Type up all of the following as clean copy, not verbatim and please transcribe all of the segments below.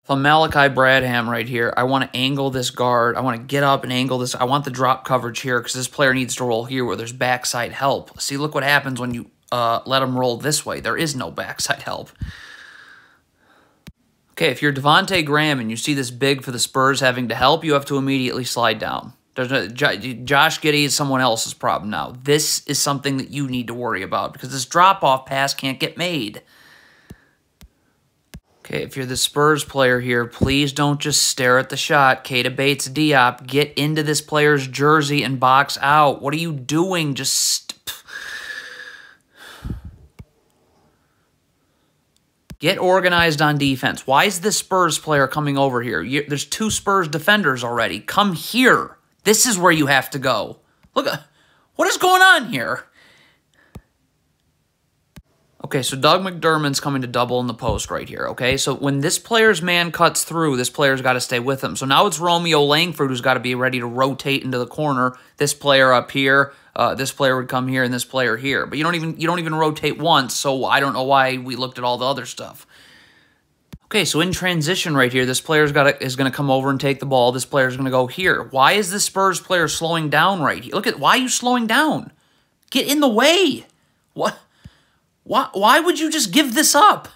If I'm Malachi Bradham right here, I want to angle this guard. I want to get up and angle this. I want the drop coverage here because this player needs to roll here where there's backside help. See, look what happens when you let him roll this way. There is no backside help. Okay, if you're Devontae Graham and you see this big for the Spurs having to help, you have to immediately slide down. Josh Giddey is someone else's problem now. This is something that you need to worry about because this drop-off pass can't get made. Okay, if you're the Spurs player here, please don't just stare at the shot. Keita Bates-Diop, get into this player's jersey and box out. What are you doing? Get organized on defense. Why is this Spurs player coming over here? There's 2 Spurs defenders already. Come here. This is where you have to go. Look, what is going on here? Okay, so Doug McDermott's coming to double in the post right here, okay? So when this player's man cuts through, this player's got to stay with him. So now it's Romeo Langford who's got to be ready to rotate into the corner. This player up here, this player would come here, and this player here. But you don't even rotate once, so I don't know why we looked at all the other stuff. Okay, so in transition right here, this player is going to come over and take the ball. This player is going to go here. Why is this Spurs player slowing down right here? Look at, why are you slowing down? Get in the way. What? Why would you just give this up?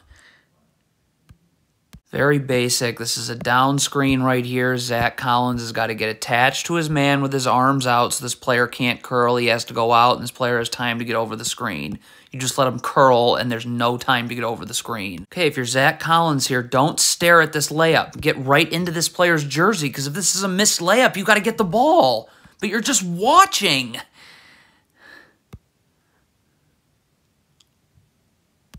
Very basic. This is a down screen right here. Zach Collins has got to get attached to his man with his arms out so this player can't curl. He has to go out, and this player has time to get over the screen. You just let him curl, and there's no time to get over the screen. Okay, if you're Zach Collins here, don't stare at this layup. Get right into this player's jersey, because if this is a missed layup, you got to get the ball. But you're just watching.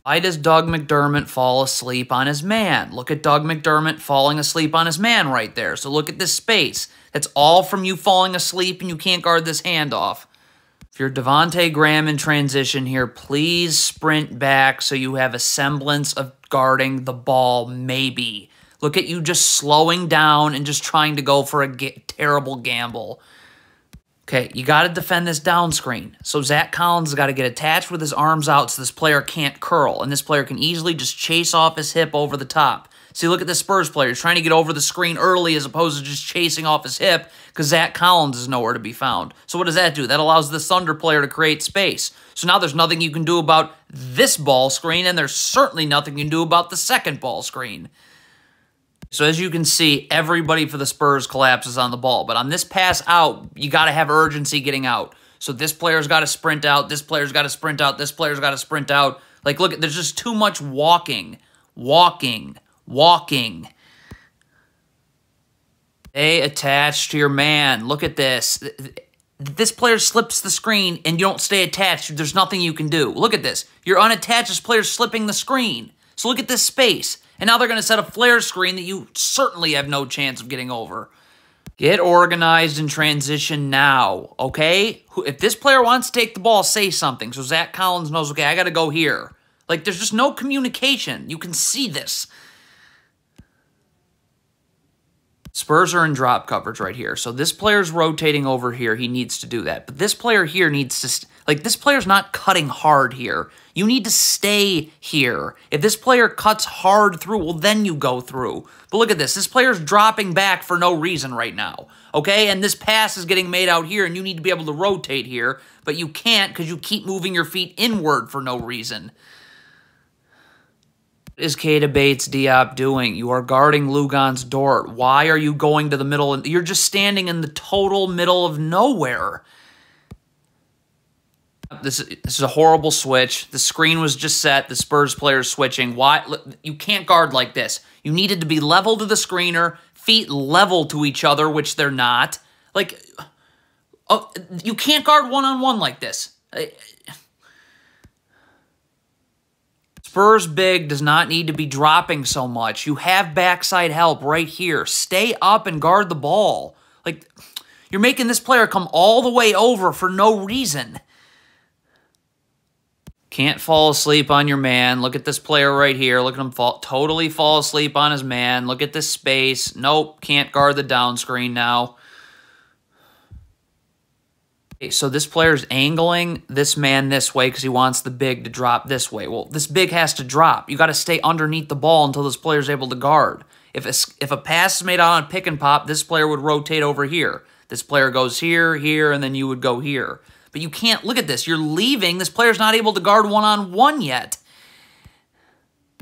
Why does Doug McDermott fall asleep on his man? Look at Doug McDermott falling asleep on his man right there. So look at this space. That's all from you falling asleep and you can't guard this handoff. If you're Devontae Graham in transition here, please sprint back so you have a semblance of guarding the ball, maybe. Look at you just slowing down and just trying to go for a terrible gamble. Okay, you got to defend this down screen. So Zach Collins has got to get attached with his arms out so this player can't curl. And this player can easily just chase off his hip over the top. See, look at the Spurs player. He's trying to get over the screen early as opposed to just chasing off his hip because Zach Collins is nowhere to be found. So what does that do? That allows the Thunder player to create space. So now there's nothing you can do about this ball screen, and there's certainly nothing you can do about the second ball screen. So as you can see, everybody for the Spurs collapses on the ball. But on this pass out, you got to have urgency getting out. So this player's got to sprint out. This player's got to sprint out. This player's got to sprint out. Like, look, there's just too much walking. Walking. Stay attached to your man. Look at this. This player slips the screen and you don't stay attached. There's nothing you can do. Look at this. You're unattached. This player's slipping the screen. So look at this space. And now they're going to set a flare screen that you certainly have no chance of getting over. Get organized in transition now, okay? If this player wants to take the ball, say something. So Zach Collins knows, okay, I got to go here. Like, there's just no communication. You can see this. Spurs are in drop coverage right here. So this player's rotating over here. He needs to do that. But this player here needs to... Like, this player's not cutting hard here. You need to stay here. If this player cuts hard through, well, then you go through. But look at this. This player's dropping back for no reason right now. Okay? And this pass is getting made out here, and you need to be able to rotate here. But you can't because you keep moving your feet inward for no reason. What is Keita Bates-Diop doing? You are guarding Luguentz Dort. Why are you going to the middle? You're just standing in the total middle of nowhere. This is a horrible switch. The screen was just set. The Spurs player's switching. Why? You can't guard like this. You needed to be level to the screener, feet level to each other, which they're not. Like, oh, you can't guard one-on-one like this. Spurs big does not need to be dropping so much. You have backside help right here. Stay up and guard the ball. Like, you're making this player come all the way over for no reason. Can't fall asleep on your man. Look at this player right here. Look at him totally fall asleep on his man. Look at this space. Nope, can't guard the down screen now. Okay, so this player's angling this man this way because he wants the big to drop this way. Well, this big has to drop. You got to stay underneath the ball until this player's able to guard. If a pass is made out on pick and pop, this player would rotate over here. This player goes here, here, and then you would go here. But you can't, look at this. You're leaving. This player's not able to guard one-on-one yet.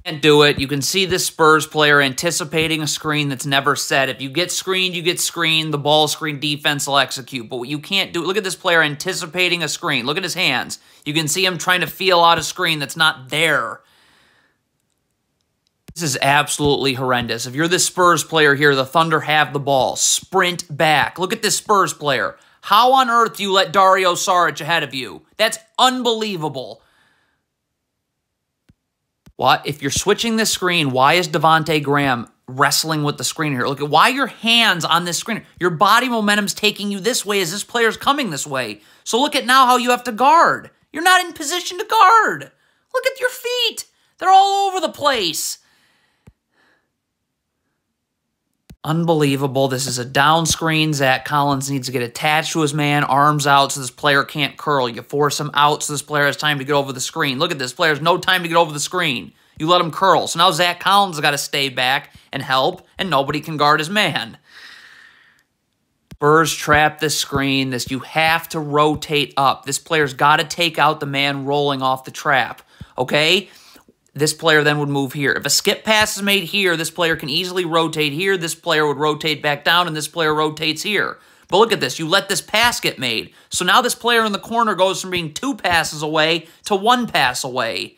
Can't do it. You can see this Spurs player anticipating a screen that's never set. If you get screened, you get screened. The ball screen defense will execute. But what you can't do, look at this player anticipating a screen. Look at his hands. You can see him trying to feel out a screen that's not there. This is absolutely horrendous. If you're the Spurs player here, the Thunder have the ball. Sprint back. Look at this Spurs player. How on earth do you let Dario Saric ahead of you? That's unbelievable. What? If you're switching this screen, why is Devontae Graham wrestling with the screen here? Look at why your hands on this screen. Your body momentum's taking you this way as this player's coming this way. So look at now how you have to guard. You're not in position to guard. Look at your feet. They're all over the place. Unbelievable. This is a down screen. Zach Collins needs to get attached to his man, arms out so this player can't curl. You force him out so this player has time to get over the screen. Look at this. Player has no time to get over the screen. You let him curl. So now Zach Collins has got to stay back and help, and nobody can guard his man. Spurs trap this screen. You have to rotate up. This player's got to take out the man rolling off the trap. Okay? This player then would move here. If a skip pass is made here, this player can easily rotate here. This player would rotate back down, and this player rotates here. But look at this. You let this pass get made. So now this player in the corner goes from being 2 passes away to 1 pass away.